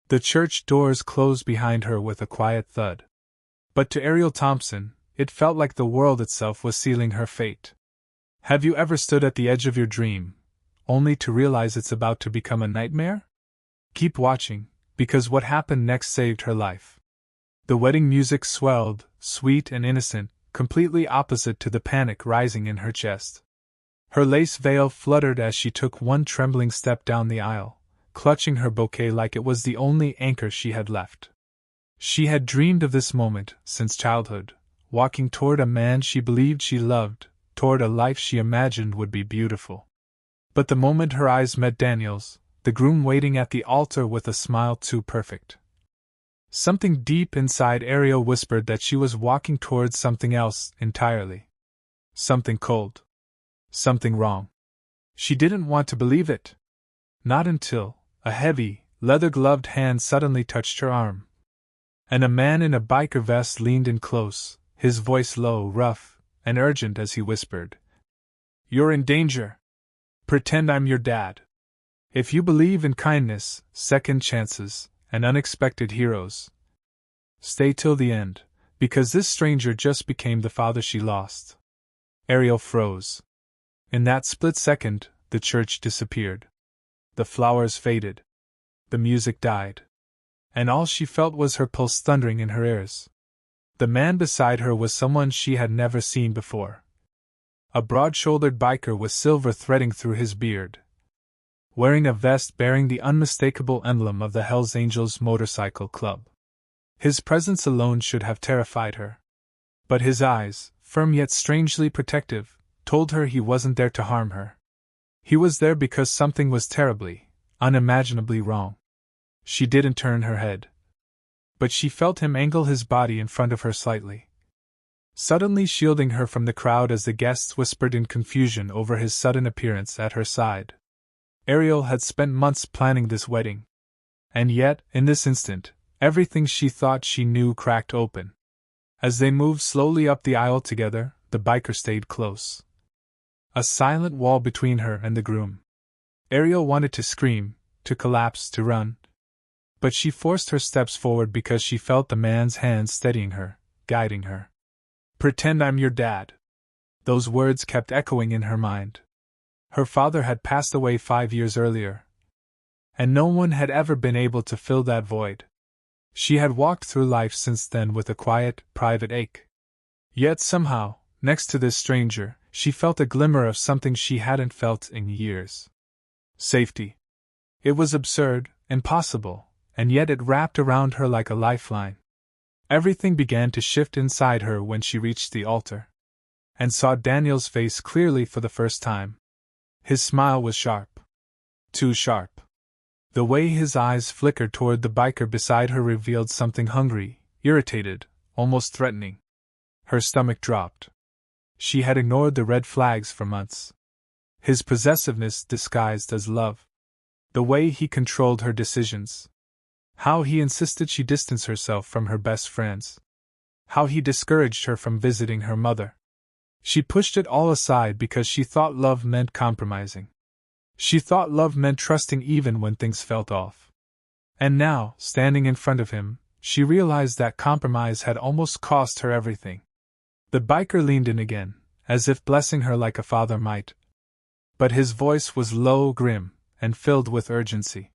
The church doors closed behind her with a quiet thud. But to Ariel Thompson, it felt like the world itself was sealing her fate. Have you ever stood at the edge of your dream, only to realize it's about to become a nightmare? Keep watching, because what happened next saved her life. The wedding music swelled, sweet and innocent, completely opposite to the panic rising in her chest. Her lace veil fluttered as she took one trembling step down the aisle, clutching her bouquet like it was the only anchor she had left. She had dreamed of this moment since childhood, walking toward a man she believed she loved, toward a life she imagined would be beautiful. But the moment her eyes met Daniel's, the groom waiting at the altar with a smile too perfect, something deep inside Ariel whispered that she was walking towards something else entirely. Something cold. Something wrong. She didn't want to believe it. Not until a heavy, leather-gloved hand suddenly touched her arm. And a man in a biker vest leaned in close, his voice low, rough, and urgent as he whispered, "You're in danger. Pretend I'm your dad. If you believe in kindness, second chances, and unexpected heroes, stay till the end, because this stranger just became the father she lost." Ariel froze. In that split second, the church disappeared. The flowers faded. The music died. And all she felt was her pulse thundering in her ears. The man beside her was someone she had never seen before. A broad-shouldered biker with silver threading through his beard, wearing a vest bearing the unmistakable emblem of the Hells Angels Motorcycle Club. His presence alone should have terrified her. But his eyes, firm yet strangely protective, told her he wasn't there to harm her. He was there because something was terribly, unimaginably wrong. She didn't turn her head. But she felt him angle his body in front of her slightly, suddenly shielding her from the crowd as the guests whispered in confusion over his sudden appearance at her side. Ariel had spent months planning this wedding. And yet, in this instant, everything she thought she knew cracked open. As they moved slowly up the aisle together, the biker stayed close. A silent wall between her and the groom. Ariel wanted to scream, to collapse, to run. But she forced her steps forward because she felt the man's hands steadying her, guiding her. "Pretend I'm your dad." Those words kept echoing in her mind. Her father had passed away 5 years earlier, and no one had ever been able to fill that void. She had walked through life since then with a quiet, private ache. Yet somehow, next to this stranger, she felt a glimmer of something she hadn't felt in years. Safety. It was absurd, impossible, and yet it wrapped around her like a lifeline. Everything began to shift inside her when she reached the altar, and saw Daniel's face clearly for the first time. His smile was sharp. Too sharp. The way his eyes flickered toward the biker beside her revealed something hungry, irritated, almost threatening. Her stomach dropped. She had ignored the red flags for months. His possessiveness disguised as love. The way he controlled her decisions. How he insisted she distance herself from her best friends. How he discouraged her from visiting her mother. She pushed it all aside because she thought love meant compromising. She thought love meant trusting even when things felt off. And now, standing in front of him, she realized that compromise had almost cost her everything. The biker leaned in again, as if blessing her like a father might. But his voice was low, grim, and filled with urgency.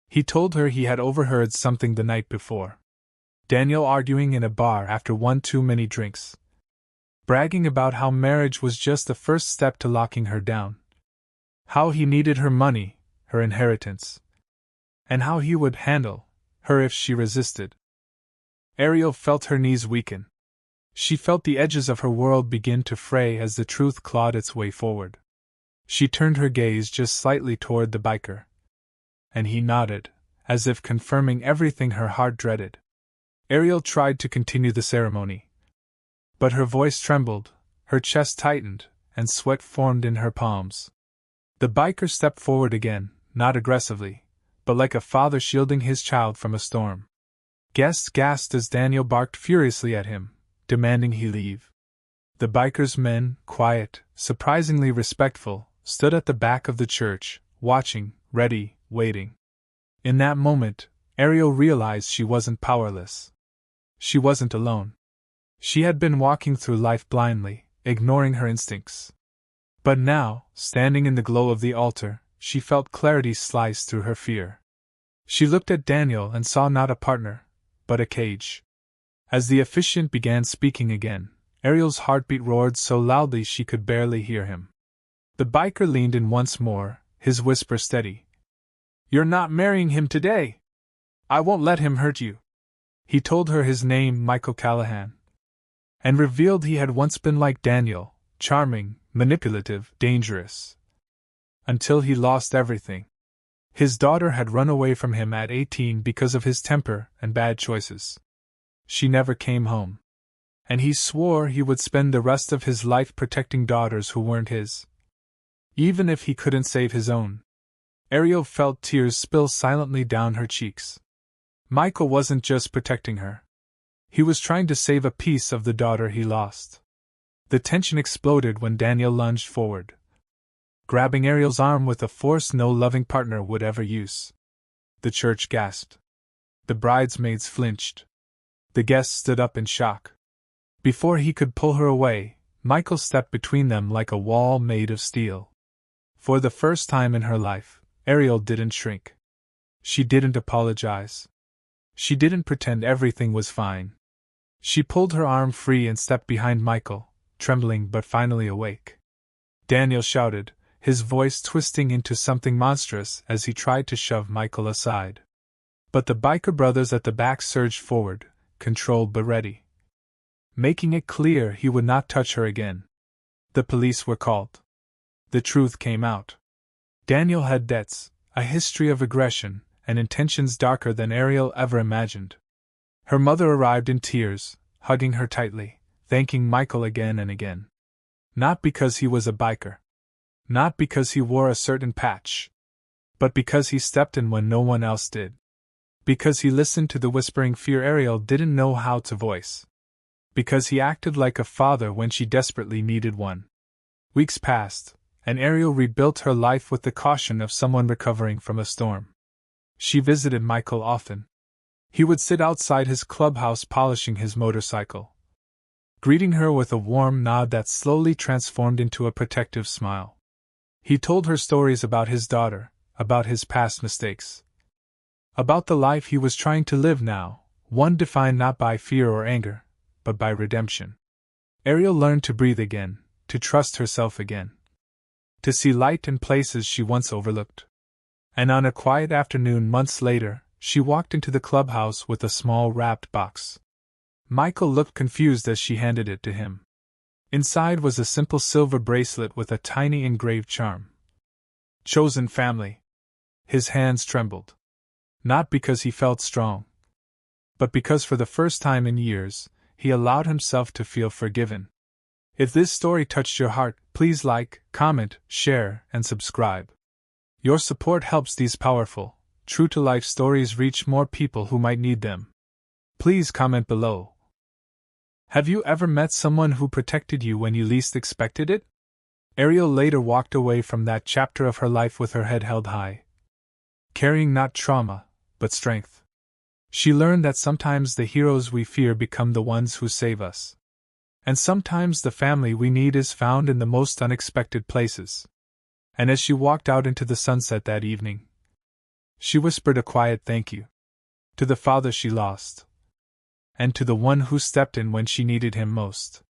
He told her he had overheard something the night before. Daniel arguing in a bar after one too many drinks. Bragging about how marriage was just the first step to locking her down. How he needed her money, her inheritance. And how he would handle her if she resisted. Ariel felt her knees weaken. She felt the edges of her world begin to fray as the truth clawed its way forward. She turned her gaze just slightly toward the biker. And he nodded, as if confirming everything her heart dreaded. Ariel tried to continue the ceremony. But her voice trembled, her chest tightened, and sweat formed in her palms. The biker stepped forward again, not aggressively, but like a father shielding his child from a storm. Guests gasped as Daniel barked furiously at him, demanding he leave. The biker's men, quiet, surprisingly respectful, stood at the back of the church, watching, ready, waiting. In that moment, Ariel realized she wasn't powerless. She wasn't alone. She had been walking through life blindly, ignoring her instincts. But now, standing in the glow of the altar, she felt clarity slice through her fear. She looked at Daniel and saw not a partner, but a cage. As the officiant began speaking again, Ariel's heartbeat roared so loudly she could barely hear him. The biker leaned in once more, his whisper steady. "You're not marrying him today! I won't let him hurt you." He told her his name, Michael Callahan, and revealed he had once been like Daniel, charming, manipulative, dangerous. Until he lost everything. His daughter had run away from him at 18 because of his temper and bad choices. She never came home. And he swore he would spend the rest of his life protecting daughters who weren't his. Even if he couldn't save his own. Ariel felt tears spill silently down her cheeks. Michael wasn't just protecting her. He was trying to save a piece of the daughter he lost. The tension exploded when Daniel lunged forward, grabbing Ariel's arm with a force no loving partner would ever use. The church gasped. The bridesmaids flinched. The guests stood up in shock. Before he could pull her away, Michael stepped between them like a wall made of steel. For the first time in her life, Ariel didn't shrink. She didn't apologize. She didn't pretend everything was fine. She pulled her arm free and stepped behind Michael, trembling but finally awake. Daniel shouted, his voice twisting into something monstrous as he tried to shove Michael aside. But the biker brothers at the back surged forward, controlled but ready, making it clear he would not touch her again. The police were called. The truth came out. Daniel had debts, a history of aggression, and intentions darker than Ariel ever imagined. Her mother arrived in tears, hugging her tightly, thanking Michael again and again. Not because he was a biker. Not because he wore a certain patch. But because he stepped in when no one else did. Because he listened to the whispering fear Ariel didn't know how to voice. Because he acted like a father when she desperately needed one. Weeks passed, and Ariel rebuilt her life with the caution of someone recovering from a storm. She visited Michael often. He would sit outside his clubhouse polishing his motorcycle, greeting her with a warm nod that slowly transformed into a protective smile. He told her stories about his daughter, about his past mistakes, about the life he was trying to live now, one defined not by fear or anger, but by redemption. Ariel learned to breathe again, to trust herself again, to see light in places she once overlooked. And on a quiet afternoon months later, she walked into the clubhouse with a small wrapped box. Michael looked confused as she handed it to him. Inside was a simple silver bracelet with a tiny engraved charm. Chosen family. His hands trembled. Not because he felt strong, but because for the first time in years, he allowed himself to feel forgiven. If this story touched your heart, please like, comment, share, and subscribe. Your support helps these powerful, true-to-life stories reach more people who might need them. Please comment below. Have you ever met someone who protected you when you least expected it? Ariel later walked away from that chapter of her life with her head held high, carrying not trauma, but strength. She learned that sometimes the heroes we fear become the ones who save us. And sometimes the family we need is found in the most unexpected places. And as she walked out into the sunset that evening, she whispered a quiet thank you. To the father she lost. And to the one who stepped in when she needed him most.